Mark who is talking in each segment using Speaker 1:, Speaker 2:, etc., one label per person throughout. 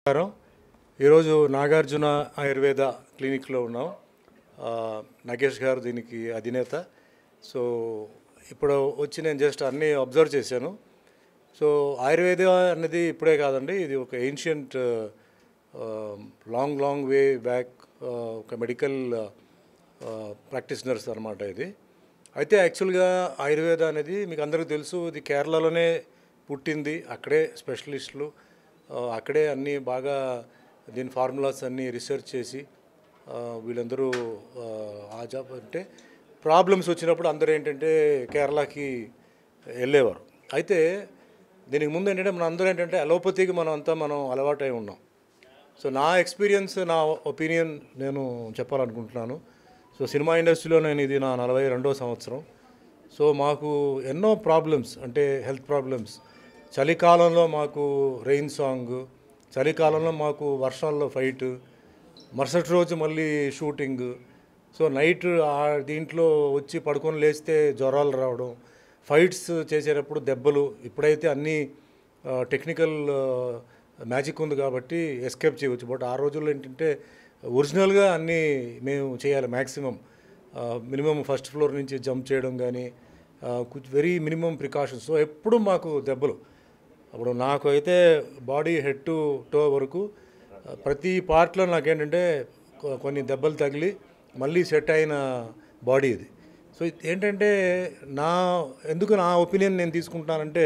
Speaker 1: నమస్కారం. ఈరోజు నాగార్జున ఆయుర్వేద క్లినిక్లో ఉన్నాం. నాగేష్ గారు దీనికి అధినేత. సో ఇప్పుడు వచ్చి నేను జస్ట్ అన్నీ అబ్జర్వ్ చేశాను. సో ఆయుర్వేద అనేది ఇప్పుడే కాదండి, ఇది ఒక ఏన్షియంట్ లాంగ్ వే బ్యాక్ ఒక మెడికల్ ప్రాక్టీషనర్స్ అనమాట ఇది. అయితే యాక్చువల్గా ఆయుర్వేద అనేది మీకు అందరికీ తెలుసు, ఇది కేరళలోనే పుట్టింది. అక్కడే స్పెషలిస్టులు అక్కడే అన్నీ బాగా దీని ఫార్ములాస్ అన్నీ రీసెర్చ్ చేసి వీళ్ళందరూ ఆ జాబ్ అంటే ప్రాబ్లమ్స్ వచ్చినప్పుడు అందరూ ఏంటంటే కేరళకి వెళ్ళేవారు. అయితే దీనికి ముందు ఏంటంటే మన అందరూ ఏంటంటే అలోపతికి మనం అలవాటై ఉన్నాం. సో నా ఎక్స్పీరియన్స్, నా ఒపీనియన్ నేను చెప్పాలనుకుంటున్నాను. సో సినిమా ఇండస్ట్రీలో నేను ఇది నా 42వ సంవత్సరం. సో మాకు ఎన్నో ప్రాబ్లమ్స్ అంటే హెల్త్ ప్రాబ్లమ్స్. చలికాలంలో మాకు రెయిన్ సాంగ్, చలికాలంలో మాకు వర్షాల్లో ఫైట్, మరుసటి రోజు మళ్ళీ షూటింగ్. సో నైట్ దీంట్లో వచ్చి పడుకొని లేస్తే జ్వరాలు రావడం, ఫైట్స్ చేసేటప్పుడు దెబ్బలు. ఇప్పుడైతే అన్నీ టెక్నికల్ మ్యాజిక్ ఉంది కాబట్టి ఎస్కేప్ చేయవచ్చు. బట్ ఆ రోజుల్లో ఏంటంటే ఒరిజినల్గా అన్నీ మేము చేయాలి. మ్యాక్సిమం మినిమం ఫస్ట్ ఫ్లోర్ నుంచి జంప్ చేయడం కానీ వెరీ మినిమం ప్రికాషన్స్. సో ఎప్పుడు మాకు దెబ్బలు. అప్పుడు నాకు అయితే బాడీ హెడ్ టు టో వరకు ప్రతి పార్ట్లో నాకేంటంటే కొన్ని దెబ్బలు తగిలి మళ్ళీ సెట్ అయిన బాడీ ఇది. సో ఏంటంటే ఎందుకు నా ఒపీనియన్ నేను తీసుకుంటానంటే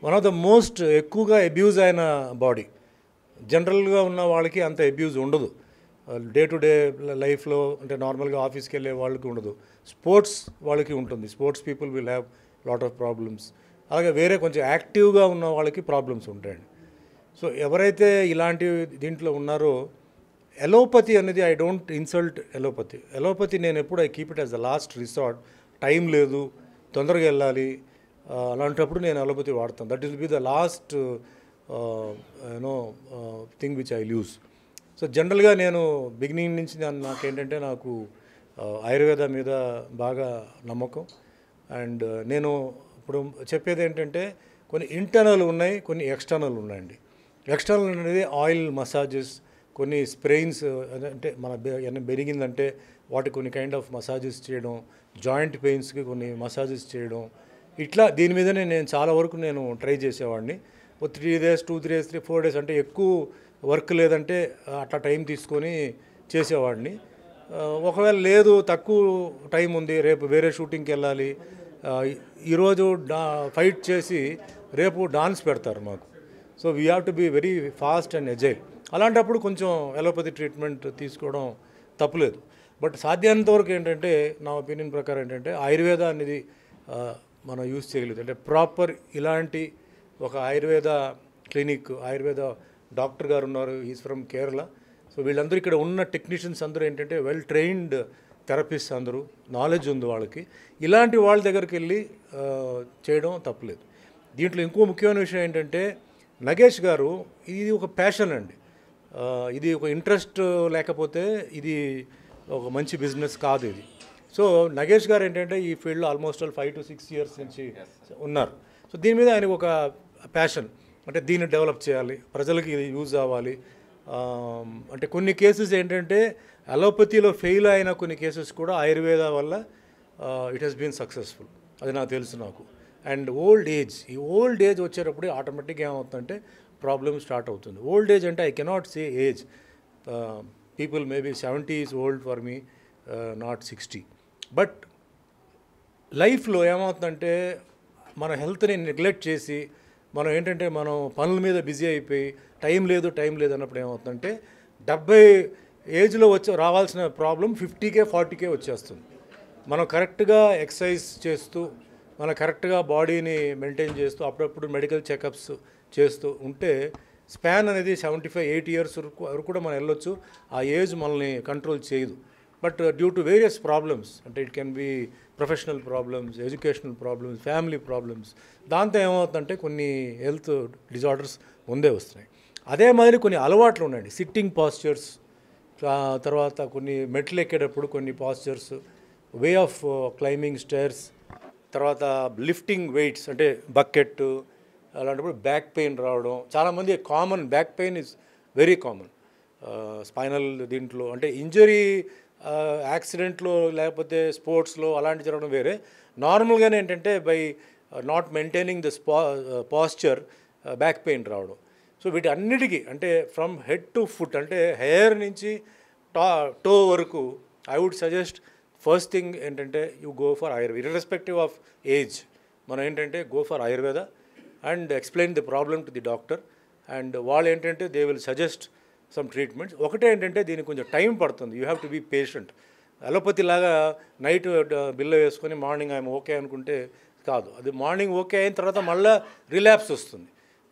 Speaker 1: వన్ ఆఫ్ ద మోస్ట్ ఎక్కువగా అబ్యూజ్ అయిన బాడీ. జనరల్గా ఉన్న వాళ్ళకి అంత అబ్యూజ్ ఉండదు. డే టు డే లైఫ్లో అంటే నార్మల్గా ఆఫీస్కి వెళ్ళే వాళ్ళకి ఉండదు. స్పోర్ట్స్ వాళ్ళకి ఉంటుంది. Sports people will have lot of problems. అలాగే వేరే కొంచెం యాక్టివ్గా ఉన్న వాళ్ళకి ప్రాబ్లమ్స్ ఉంటాయండి. సో ఎవరైతే ఇలాంటి దీంట్లో ఉన్నారో ఎలోపతి అనేది, ఐ డోంట్ ఇన్సల్ట్ ఎలోపతి నేను ఎప్పుడు I keep it as the last resort. Time లేదు, తొందరగా వెళ్ళాలి, అలాంటప్పుడు నేను ఎలోపతి వాడతాను. That will be the last thing which I use. So జనరల్గా నేను బిగినింగ్ నుంచి నాకేంటంటే నాకు ఆయుర్వేద మీద బాగా నమ్మకం. అండ్ నేను ఇప్పుడు చెప్పేది ఏంటంటే కొన్ని ఇంటర్నల్ ఉన్నాయి, కొన్ని ఎక్స్టర్నల్ ఉన్నాయండి. ఎక్స్టర్నల్ అనేది ఆయిల్ మసాజెస్, కొన్ని స్ప్రెయిన్స్, అంటే మన పెరిగిందంటే వాటికి కొన్ని కైండ్ ఆఫ్ మసాజెస్ చేయడం, జాయింట్ పెయిన్స్కి కొన్ని మసాజెస్ చేయడం, ఇట్లా దీని మీదనే నేను చాలా వరకు నేను ట్రై చేసేవాడిని. 3 days 2 days 4 days అంటే ఎక్కువ వర్క్ లేదంటే అట్లా టైం తీసుకొని చేసేవాడిని. ఒకవేళ లేదు తక్కువ టైం ఉంది, రేపు వేరే షూటింగ్కి వెళ్ళాలి, ఈరోజు ఫైట్ చేసి రేపు డాన్స్ పెడతారు మాకు. So we have to be very fast and agile. అలాంటప్పుడు కొంచెం ఎలోపతి ట్రీట్మెంట్ తీసుకోవడం తప్పులేదు. బట్ సాధ్యమైనంత వరకు ఏంటంటే నా ఒపీనియన్ ప్రకారం ఏంటంటే ఆయుర్వేద అనేది మనం యూజ్ చేయలేదు. అంటే ప్రాపర్ ఇలాంటి ఒక ఆయుర్వేద క్లినిక్, ఆయుర్వేద డాక్టర్ గారు ఉన్నారు, ఈజ్ ఫ్రమ్ కేరళ. సో వీళ్ళందరూ ఇక్కడ ఉన్న టెక్నీషియన్స్ అందరూ ఏంటంటే వెల్ ట్రైన్డ్ థెరపిస్ట్, అందరూ నాలెడ్జ్ ఉంది వాళ్ళకి. ఇలాంటి వాళ్ళ దగ్గరికి వెళ్ళి చేయడం తప్పలేదు. దీంట్లో ఇంకో ముఖ్యమైన విషయం ఏంటంటే నగేష్ గారు ఇది ఒక ప్యాషన్ అండి. ఇది ఒక ఇంట్రెస్ట్ లేకపోతే ఇది ఒక మంచి బిజినెస్ కాదు ఇది. సో నగేష్ గారు ఏంటంటే ఈ ఫీల్డ్లో ఆల్మోస్ట్ 5 to 6 years నుంచి ఉన్నారు. సో దీని మీద ఆయనకు ఒక ప్యాషన్, అంటే దీన్ని డెవలప్ చేయాలి, ప్రజలకి ఇది యూజ్ అవ్వాలి. అంటే కొన్ని కేసెస్ ఏంటంటే అలోపతిలో ఫెయిల్ అయిన కొన్ని కేసెస్ కూడా ఆయుర్వేద వల్ల ఇట్ హెస్ బీన్ సక్సెస్ఫుల్. అది నాకు తెలుసు నాకు. అండ్ ఈ ఓల్డ్ ఏజ్ వచ్చేటప్పుడు ఆటోమేటిక్గా ఏమవుతుందంటే ప్రాబ్లమ్ స్టార్ట్ అవుతుంది. ఓల్డ్ ఏజ్ అంటే I cannot say age. People maybe 70 is old for me, not 60. But లైఫ్లో ఏమవుతుందంటే మన హెల్త్ని నెగ్లెక్ట్ చేసి మనం ఏంటంటే మనం పనుల మీద బిజీ అయిపోయి టైం లేదు అన్నప్పుడు ఏమవుతుందంటే 70 ఏజ్లో రావాల్సిన ప్రాబ్లం 50K 40K వచ్చేస్తుంది. మనం కరెక్ట్గా ఎక్సర్సైజ్ చేస్తూ, మనం కరెక్ట్గా బాడీని మెయింటైన్ చేస్తూ, అప్పుడప్పుడు మెడికల్ చెకప్స్ చేస్తూ ఉంటే స్పాన్ అనేది 75-80 years వరకు కూడా మనం వెళ్ళొచ్చు. ఆ ఏజ్ మనల్ని కంట్రోల్ చేయదు. But due to various problems, అంటే it can be professional problems, educational problems, family problems, దాంతో ఏమవుతుందంటే కొన్ని హెల్త్ డిజార్డర్స్ ముందే వస్తున్నాయి. అదే మాదిరి కొన్ని అలవాట్లు ఉన్నాయండి. సిట్టింగ్ పాస్చర్స్, తర్వాత కొన్ని మెట్లు ఎక్కేటప్పుడు కొన్ని pastures, way of climbing stairs, తర్వాత లిఫ్టింగ్ వెయిట్స్ అంటే బకెట్, అలాంటప్పుడు బ్యాక్ పెయిన్ రావడం. చాలామంది common back pain is very common. Spinal దీంట్లో అంటే ఇంజరీ యాక్సిడెంట్లో లేకపోతే స్పోర్ట్స్లో అలాంటి జరగడం వేరే. నార్మల్గానే ఏంటంటే by not maintaining this posture back pain రావడం. సో వీటి అన్నిటికీ అంటే ఫ్రమ్ హెడ్ టు ఫుట్ అంటే హెయిర్ నుంచి టో వరకు I would suggest first thing ఏంటంటే you go for Ayurveda irrespective of age. మనం ఏంటంటే go for Ayurveda and explain the problem to the doctor అండ్ వాళ్ళు ఏంటంటే they will suggest some treatments. ఒకటే ఏంటంటే దీనికి కొంచెం టైం పడుతుంది. You have to be patient. Allopathy లాగా నైట్ బిల్ల వేసుకొని మార్నింగ్ ఐఎమ్ ఓకే అనుకుంటే కాదు. అది మార్నింగ్ ఓకే అయిన తర్వాత మళ్ళీ రిలాప్స్ వస్తుంది.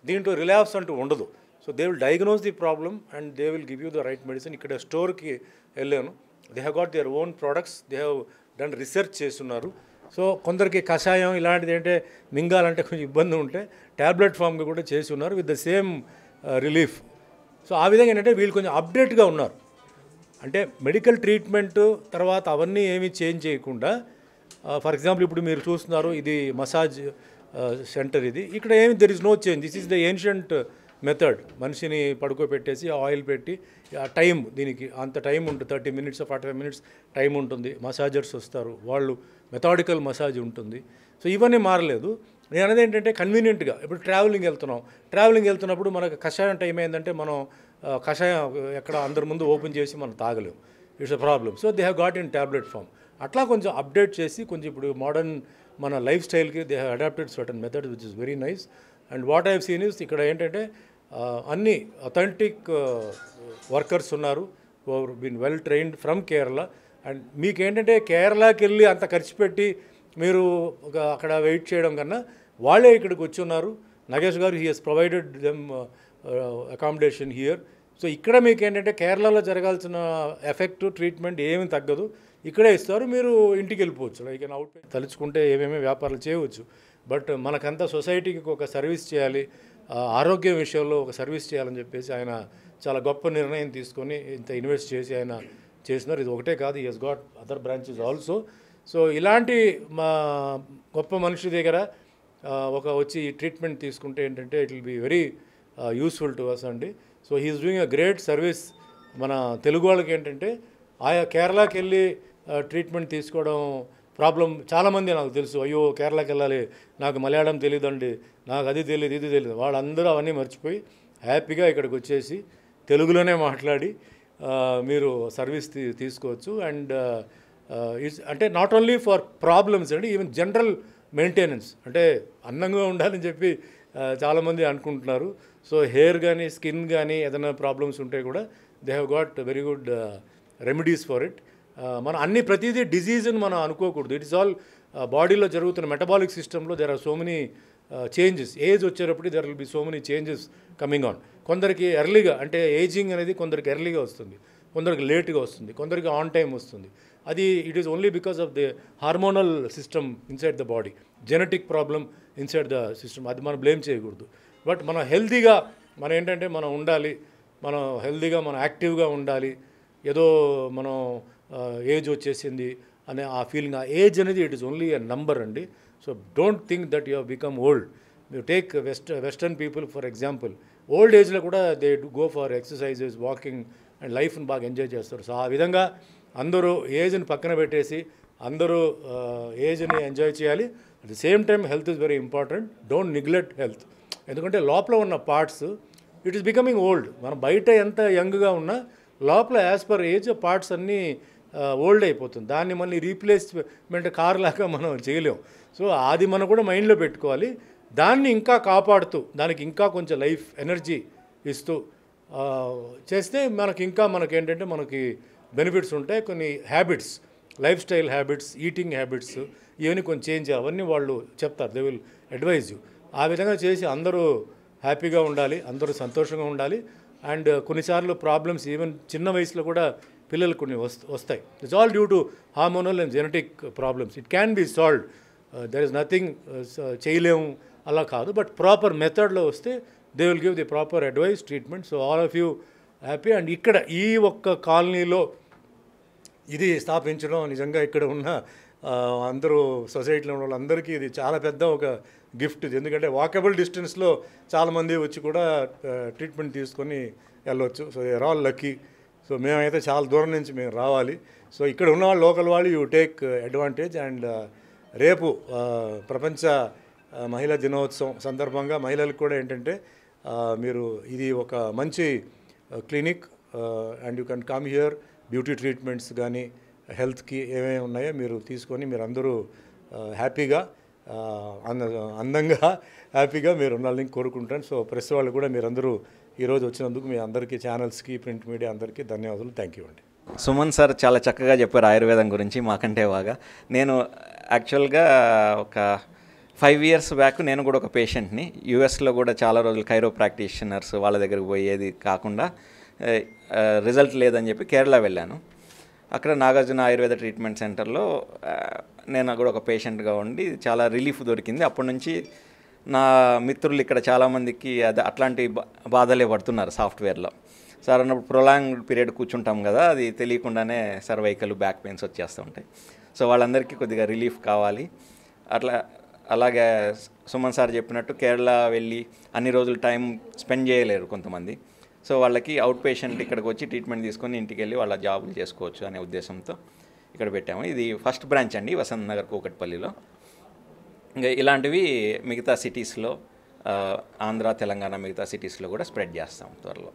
Speaker 1: దీంట్లో రిలాప్స్ అంటూ ఉండదు. So they will diagnose the problem and they will give you the right medicine. ఇక్కడ స్టోర్కి వెళ్ళాను, they have got their own products, they have done research చేస్తున్నారు. సో కొందరికి కషాయం ఇలాంటిది అంటే మింగాలంటే కొంచెం ఇబ్బంది ఉంటే ట్యాబ్లెట్ ఫామ్గా కూడా చేసి ఉన్నారు with the same relief. So ఆ విధంగా ఏంటంటే వీళ్ళు కొంచెం అప్డేట్గా ఉన్నారు. అంటే మెడికల్ ట్రీట్మెంట్ తర్వాత అవన్నీ ఏమీ చేంజ్ చేయకుండా ఫర్ ఎగ్జాంపుల్ ఇప్పుడు మీరు చూస్తున్నారు ఇది మసాజ్ సెంటర్, ఇది ఇక్కడ ఏమి there is no change. This is the ancient method. మనిషిని పడుకోబెట్టేసి ఆయిల్ పెట్టి ఆ టైం దీనికి అంత టైం ఉంటుంది, 30 minutes 45 minutes టైం ఉంటుంది. మసాజర్స్ వస్తారు, వాళ్ళు మెథాడికల్ మసాజ్ ఉంటుంది. సో ఇవన్నీ మారలేదు. నేను అనేది ఏంటంటే కన్వీనియంట్గా ఇప్పుడు ట్రావెలింగ్ వెళ్తున్నప్పుడు మనకు కషాయం టైం ఏంటంటే మనం కషాయం ఎక్కడ అందరి ముందు ఓపెన్ చేసి మనం తాగలేము. It's a problem. So they have got in tablet form. అట్లా కొంచెం అప్డేట్ చేసి కొంచెం ఇప్పుడు మోడర్న్ మన లైఫ్ స్టైల్కి they have adapted certain method which is very nice. And what I have seen is ఇక్కడ ఏంటంటే అన్ని అథెంటిక్ వర్కర్స్ ఉన్నారు who have been well trained from Kerala. And మీకేంటంటే కేరళకి వెళ్ళి అంత ఖర్చు పెట్టి మీరు అక్కడ వెయిట్ చేయడం కన్నా వాళ్ళే ఇక్కడికి వచ్చి ఉన్నారు. నగేష్ గారు he has provided them accommodation here. So ఇక్కడ మీకు ఏంటంటే కేరళలో జరగాల్సిన ఎఫెక్ట్ ట్రీట్మెంట్ ఏమీ తగ్గదు, ఇక్కడే ఇస్తారు, మీరు ఇంటికి వెళ్ళిపోవచ్చు. లైక్ అవుట్ తలుచుకుంటే ఏమేమి వ్యాపారాలు చేయవచ్చు. బట్ మనకంతా సొసైటీకి ఒక సర్వీస్ చేయాలి, ఆరోగ్యం విషయంలో ఒక సర్వీస్ చేయాలని చెప్పేసి ఆయన చాలా గొప్ప నిర్ణయం తీసుకొని ఇంత ఇన్వెస్ట్ చేసి ఆయన చేసినారు. ఇది ఒకటే కాదు, he has got other branches also. So ఇలాంటి మా గొప్ప మనిషి దగ్గర వచ్చి ట్రీట్మెంట్ తీసుకుంటే ఏంటంటే it will be very useful to us అండి. So he is doing a great service. మన తెలుగు వాళ్ళకి ఏంటంటే ఆయా కేరళకి వెళ్ళి ట్రీట్మెంట్ తీసుకోవడం ప్రాబ్లం. చాలామంది నాకు తెలుసు, అయ్యో కేరళకి వెళ్ళాలి, నాకు మలయాళం తెలియదండి, నాకు అది తెలియదు ఇది తెలియదు, వాళ్ళందరూ అవన్నీ మర్చిపోయి హ్యాపీగా ఇక్కడికి వచ్చేసి తెలుగులోనే మాట్లాడి మీరు సర్వీస్ తీసుకోవచ్చు. అండ్ ఇట్స్ అంటే నాట్ ఓన్లీ ఫర్ ప్రాబ్లమ్స్ అండి, ఈవెన్ జనరల్ మెయింటెనెన్స్. అంటే అందంగా ఉండాలని చెప్పి చాలామంది అనుకుంటున్నారు. సో హెయిర్ కానీ స్కిన్ కానీ ఏదైనా ప్రాబ్లమ్స్ ఉంటే కూడా they have got very good remedies for it. మనం అన్ని ప్రతిదీ డిజీజ్ అని మనం అనుకోకూడదు. ఇట్ ఇస్ ఆల్ బాడీలో జరుగుతున్న మెటబాలిక్ సిస్టంలో there are so many changes. Age వచ్చేటప్పుడు there will be so many changes coming on. కొందరికి ఎర్లీగా అంటే ఏజింగ్ అనేది కొందరికి ఎర్లీగా వస్తుంది, కొందరికి లేట్గా వస్తుంది, కొందరికి ఆన్ టైం వస్తుంది. అది it is only because of the hormonal system inside the body, genetic problem inside the system. అది మనం బ్లేమ్ చేయకూడదు. బట్ మనం హెల్తీగా మనం ఏంటంటే మనం ఉండాలి, మనం హెల్తీగా మనం యాక్టివ్గా ఉండాలి. ఏదో మనం ఏజ్ వచ్చేసింది అనే ఆ ఫీలింగ్, ఆ ఏజ్ అనేది it is only a number అండి. So don't think that you have become old. You take western people for example, old ఏజ్లో కూడా they go for exercises, walking and లైఫ్ని బాగా ఎంజాయ్ చేస్తారు. సో ఆ విధంగా అందరూ ఏజ్ని పక్కన పెట్టేసి అందరూ ఏజ్ని ఎంజాయ్ చేయాలి. At the same time health is very important. Don't neglect health. ఎందుకంటే లోపల ఉన్న parts it is becoming old. మనం బయట ఎంత యంగ్గా ఉన్నా లోపల యాజ్ పర్ ఏజ్ పార్ట్స్ అన్నీ ఓల్డ్ అయిపోతుంది. దాన్ని మళ్ళీ రీప్లేస్మెంట్ కార్ లాగా మనం చేయలేం. సో అది మనం కూడా మైండ్లో పెట్టుకోవాలి. దాన్ని ఇంకా కాపాడుతూ దానికి ఇంకా కొంచెం లైఫ్ ఎనర్జీ ఇస్తూ చేస్తే మనకేంటంటే మనకి బెనిఫిట్స్ ఉంటాయి. కొన్ని habits, life style habits, eating habits ఇవన్నీ కొంచెం చేంజ్, అవన్నీ వాళ్ళు చెప్తారు, దే విల్ అడ్వైజ్ యూ. ఆ విధంగా చేసి అందరూ హ్యాపీగా ఉండాలి, అందరూ సంతోషంగా ఉండాలి. అండ్ కొన్నిసార్లు ప్రాబ్లమ్స్ ఈవెన్ చిన్న వయసులో కూడా పిల్లలు కొన్ని వస్తాయి. It's all due to hormonal and genetic problems. It can be solved. There is nothing చేయలేము అలా కాదు. బట్ ప్రాపర్ మెథడ్లో వస్తే they will give the proper advice, treatment. So all of you happy. And ఇక్కడ ఈ ఒక్క కాలనీలో ఇది స్థాపించడం నిజంగా ఇక్కడ ఉన్న అందరూ సొసైటీలో ఉన్న వాళ్ళందరికీ ఇది చాలా పెద్ద ఒక గిఫ్ట్. ఎందుకంటే వాకబుల్ డిస్టెన్స్లో చాలామంది వచ్చి కూడా ట్రీట్మెంట్ తీసుకొని వెళ్ళొచ్చు. So they are all lucky. So మేమైతే చాలా దూరం నుంచి మేము రావాలి. సో ఇక్కడ ఉన్న వాళ్ళు లోకల్ వాళ్ళు యూ టేక్ అడ్వాంటేజ్. అండ్ రేపు ప్రపంచ మహిళా దినోత్సవం సందర్భంగా మహిళలకు కూడా ఏంటంటే మీరు ఇది ఒక మంచి clinic and you can come here. Beauty treatments కానీ హెల్త్కి ఏమేమి ఉన్నాయో మీరు తీసుకొని మీరు అందరూ హ్యాపీగా అందంగా హ్యాపీగా మీరు ఉండాలని కోరుకుంటాను. సో ప్రెస్ వాళ్ళు కూడా మీరందరూ ఈరోజు వచ్చినందుకు మీ అందరికీ ఛానల్స్కి ప్రింట్ మీడియా అందరికీ ధన్యవాదాలు. థ్యాంక్ యూ అండి.
Speaker 2: సుమన్ సార్ చాలా చక్కగా చెప్పారు ఆయుర్వేదం గురించి మాకంటే బాగా. నేను యాక్చువల్గా ఒక 5 years బ్యాక్ నేను కూడా ఒక పేషెంట్ని యూఎస్లో కూడా చాలా రోజులు కైరో ప్రాక్టీషనర్స్ వాళ్ళ దగ్గరకు పోయేది కాకుండా రిజల్ట్ లేదని చెప్పి కేరళ వెళ్ళాను. అక్కడ నాగార్జున ఆయుర్వేద ట్రీట్మెంట్ సెంటర్లో నేను కూడా ఒక పేషెంట్గా ఉండి చాలా రిలీఫ్ దొరికింది. అప్పటి నుంచి నా మిత్రులు ఇక్కడ చాలామందికి అట్లాంటి బాధలే పడుతున్నారు సాఫ్ట్వేర్లో. సార్ అన్నప్పుడు ప్రొలాంగ్ పీరియడ్ కూర్చుంటాం కదా, అది తెలియకుండానే సర్వైకల్ బ్యాక్ పెయిన్స్ వచ్చేస్తూ ఉంటాయి. సో వాళ్ళందరికీ కొద్దిగా రిలీఫ్ కావాలి. అలాగే సుమన్ సార్ చెప్పినట్టు కేరళ వెళ్ళి అన్ని రోజులు టైం స్పెండ్ చేయలేరు కొంతమంది. సో వాళ్ళకి అవుట్ పేషెంట్ ఇక్కడికి వచ్చి ట్రీట్మెంట్ తీసుకొని ఇంటికి వెళ్ళి వాళ్ళ జాబులు చేసుకోవచ్చు అనే ఉద్దేశంతో ఇక్కడ పెట్టాము. ఇది ఫస్ట్ బ్రాంచ్ అండి వసంత్ నగర్ కూకట్పల్లిలో. ఇంకా ఇలాంటివి మిగతా సిటీస్లో ఆంధ్ర తెలంగాణ మిగతా సిటీస్లో కూడా స్ప్రెడ్ చేస్తాం త్వరలో.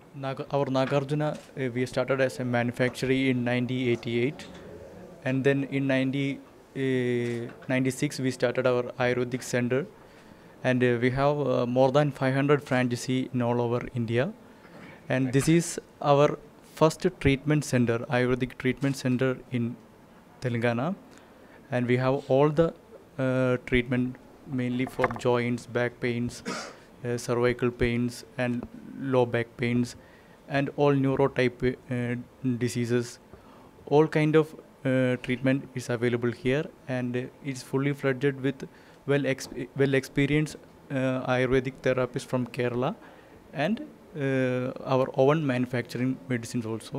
Speaker 3: Our Nagarjuna, we started as a manufacturer in 1988, and then in 1996 we started our Ayurvedic center, and we have more than 500 franchisees in all over India, and this is our first treatment center, Ayurvedic treatment center in Telangana, and we have all the treatment mainly for joints, back pains, cervical pains and low back pains, and all neurotype diseases. All kind of treatment is available here, and it's fully fledged with well experienced Ayurvedic therapists from Kerala, and our own manufacturing medicines also.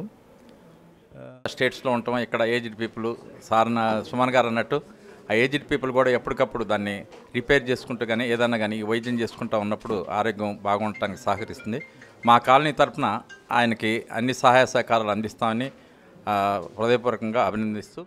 Speaker 4: స్టేట్స్లో ఉంటాం. ఇక్కడ aged people Suman గారు అన్నట్టు ఆ aged people కూడా ఎప్పటికప్పుడు దాన్ని repair చేసుకుంటూ కానీ ఏదన్నా కానీ వైద్యం చేసుకుంటూ ఉన్నప్పుడు ఆరోగ్యం బాగుండటానికి సహకరిస్తుంది. మా కాలనీ తరఫున ఆయనకి అన్ని సహాయ సహకారాలు అందిస్తామని హృదయపూర్వకంగా అభినందిస్తూ